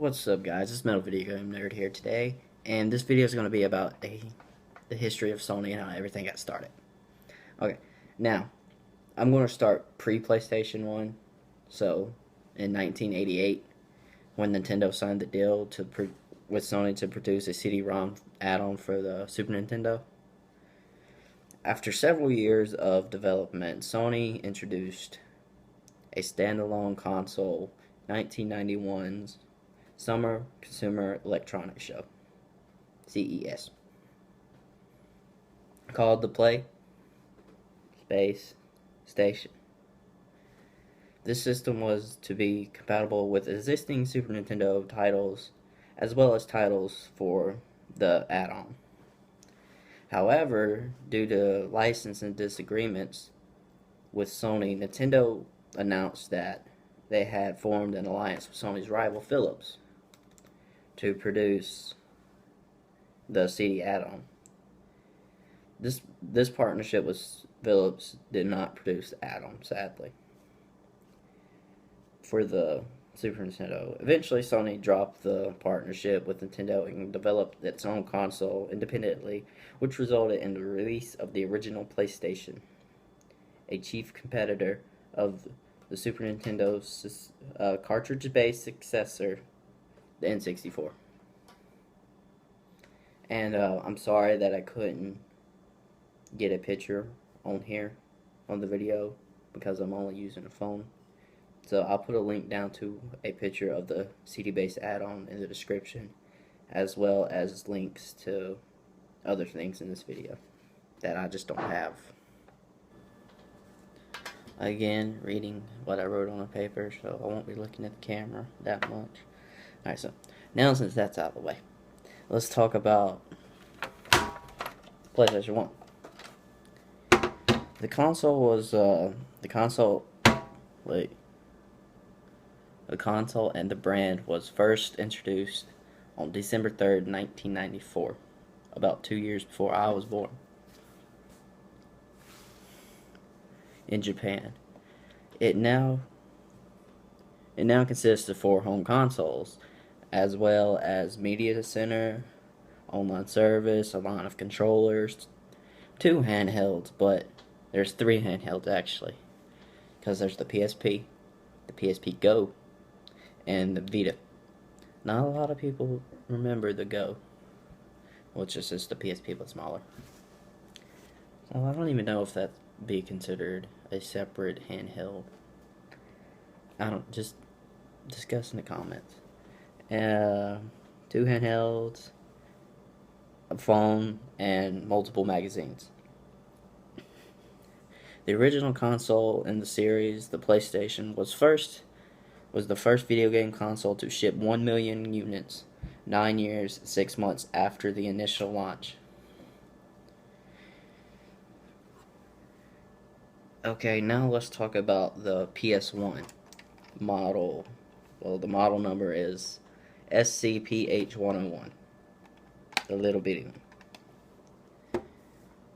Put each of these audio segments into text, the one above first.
What's up, guys? It's Metal Video Game Nerd here today, and this video is going to be about the history of Sony and how everything got started. Okay, now I'm going to start pre-PlayStation 1. So, in 1988, when Nintendo signed the deal with Sony to produce a CD-ROM add-on for the Super Nintendo. After several years of development, Sony introduced a standalone console, 1991's Summer Consumer Electronics Show, CES, called the Playstation. This system was to be compatible with existing Super Nintendo titles, as well as titles for the add-on. However, due to license and disagreements with Sony, Nintendo announced that they had formed an alliance with Sony's rival Philips to produce the CD add-on. This partnership with Philips did not produce the add-on, sadly, for the Super Nintendo. Eventually, Sony dropped the partnership with Nintendo and developed its own console independently, which resulted in the release of the original PlayStation, a chief competitor of the Super Nintendo's cartridge-based successor, the N64. And I'm sorry that I couldn't get a picture on here on the video because I'm only using a phone. So I'll put a link down to a picture of the CD-based add-on in the description, as well as links to other things in this video that I just don't have. Again, reading what I wrote on the paper, so I won't be looking at the camera that much. Alright, so now since that's out of the way, let's talk about PlayStation 1. The console and the brand was first introduced on December 3rd, 1994, about 2 years before I was born, in Japan. It now consists of 4 home consoles, as well as media center, online service, a line of controllers, 2 handhelds, but there's 3 handhelds actually, because there's the PSP, the PSP Go, and the Vita. Not a lot of people remember the Go, which is just the PSP but smaller. So I don't even know if that'd be considered a separate handheld. Just discuss in the comments. 2 handhelds, a phone, and multiple magazines. The original console in the series, the PlayStation, was the first video game console to ship 1 million units 9 years, 6 months after the initial launch. Okay, now let's talk about the PS1 model. Well, the model number is SCPH101, the little bitty one.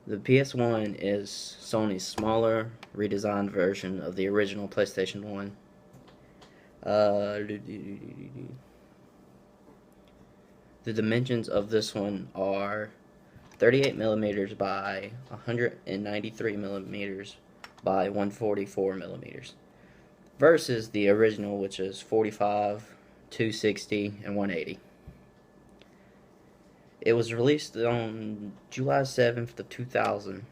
The PS1 is Sony's smaller, redesigned version of the original PlayStation 1. The dimensions of this one are 38mm by 193mm by 144mm, versus the original, which is 45, 260, and 180. It was released on July 7th of 2000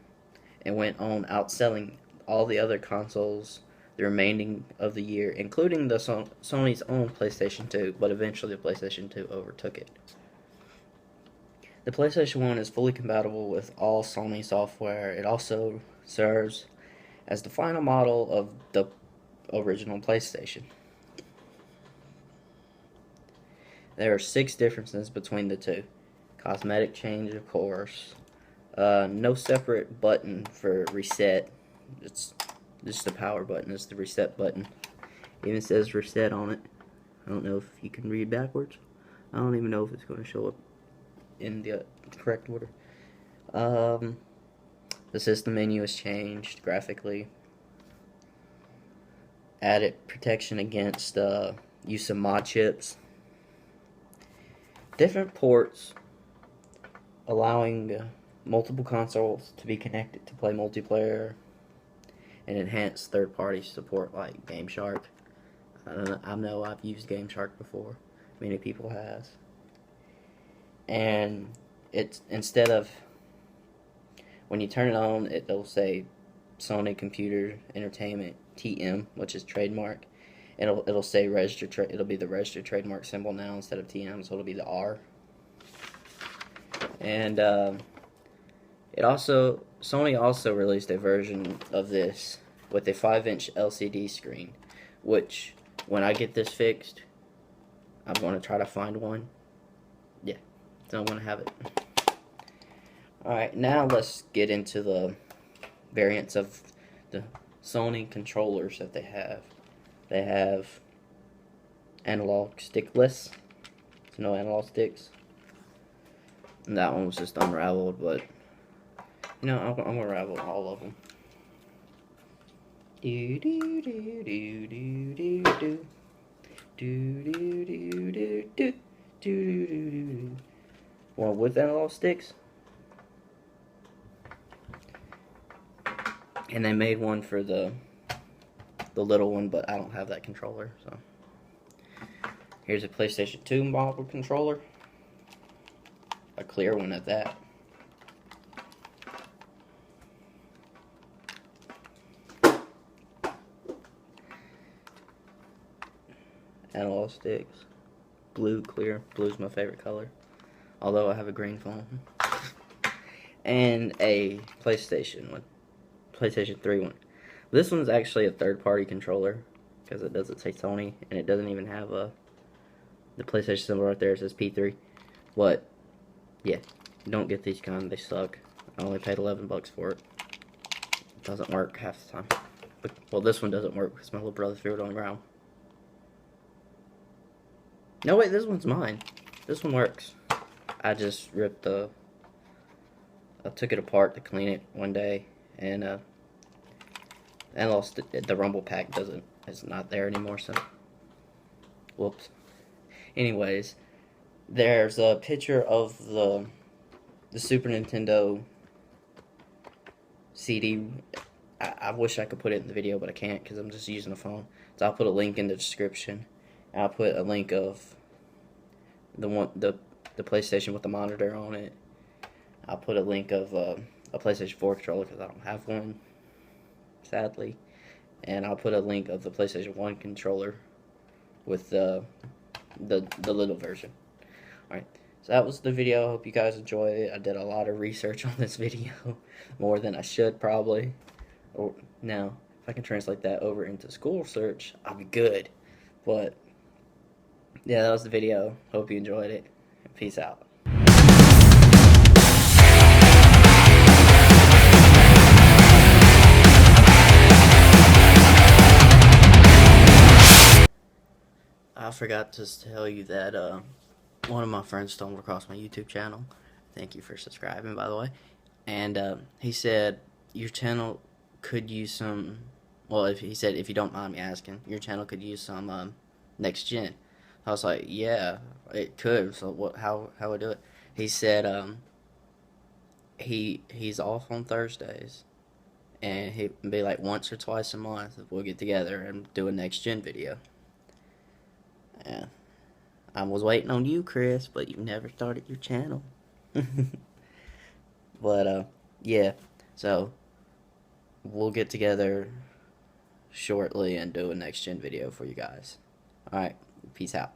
and went on outselling all the other consoles the remaining of the year, including the Sony's own PlayStation 2, but eventually the PlayStation 2 overtook it. The PlayStation 1 is fully compatible with all Sony software. It also serves as the final model of the original PlayStation. There are 6 differences between the two. Cosmetic change, of course. No separate button for reset. It's just the power button. It's the reset button. It even says reset on it. I don't know if you can read backwards. I don't even know if it's going to show up in the correct order. The system menu has changed graphically. Added protection against use of mod chips. different ports allowing multiple consoles to be connected to play multiplayer and enhance third-party support like Game Shark. I know I've used Game Shark before. Many people has. And it's instead of when you turn it on, it'll say Sony Computer Entertainment TM, which is trademark. It'll say registered. It'll be the registered trademark symbol now instead of TM, so it'll be the R. And Sony also released a version of this with a 5-inch LCD screen, which when I get this fixed, I'm going to try to find one. Yeah, so I'm going to have it. Alright, now let's get into the variants of the Sony controllers that they have. They have analog stickless, so no analog sticks. And that one was just unraveled, but you know, I'm gonna unravel all of them. Do do do do do do do do do do do do do do. One with analog sticks, and they made one for the little one, but I don't have that controller. So here's a PlayStation 2 model controller, a clear one at that. Analog sticks, blue, clear. Blue's my favorite color, although I have a green phone. And a PlayStation 3 one. This one's actually a third-party controller because it doesn't say Sony, and it doesn't even have the PlayStation symbol right there. It says P3. But yeah, don't get these kind. They suck. I only paid $11 for it. It doesn't work half the time. But, well, this one doesn't work because my little brother threw it on the ground. No, wait, this one's mine. This one works. I just ripped I took it apart to clean it one day, and lost the rumble pack it's not there anymore, so whoops. Anyways, there's a picture of the Super Nintendo CD. I wish I could put it in the video, but I can't because I'm just using a phone. So I'll put a link in the description. I'll put a link of the PlayStation with the monitor on it. I'll put a link of a PlayStation 4 controller because I don't have one, sadly. And I'll put a link of the PlayStation 1 controller with the little version. Alright, so that was the video. I hope you guys enjoyed it. I did a lot of research on this video, more than I should probably. Now, if I can translate that over into school search, I'll be good. But yeah, that was the video. Hope you enjoyed it. Peace out. I forgot to tell you that one of my friends stumbled across my YouTube channel. Thank you for subscribing, by the way. And he said your channel could use some. Well, he said if you don't mind me asking, your channel could use some next gen. I was like, yeah, it could. So what? How would I do it? He said he's off on Thursdays, and he'd be like once or twice a month we'll get together and do a next gen video. Yeah, I was waiting on you, Chris, but you never started your channel. But yeah, so we'll get together shortly and do a next gen video for you guys. Alright, peace out.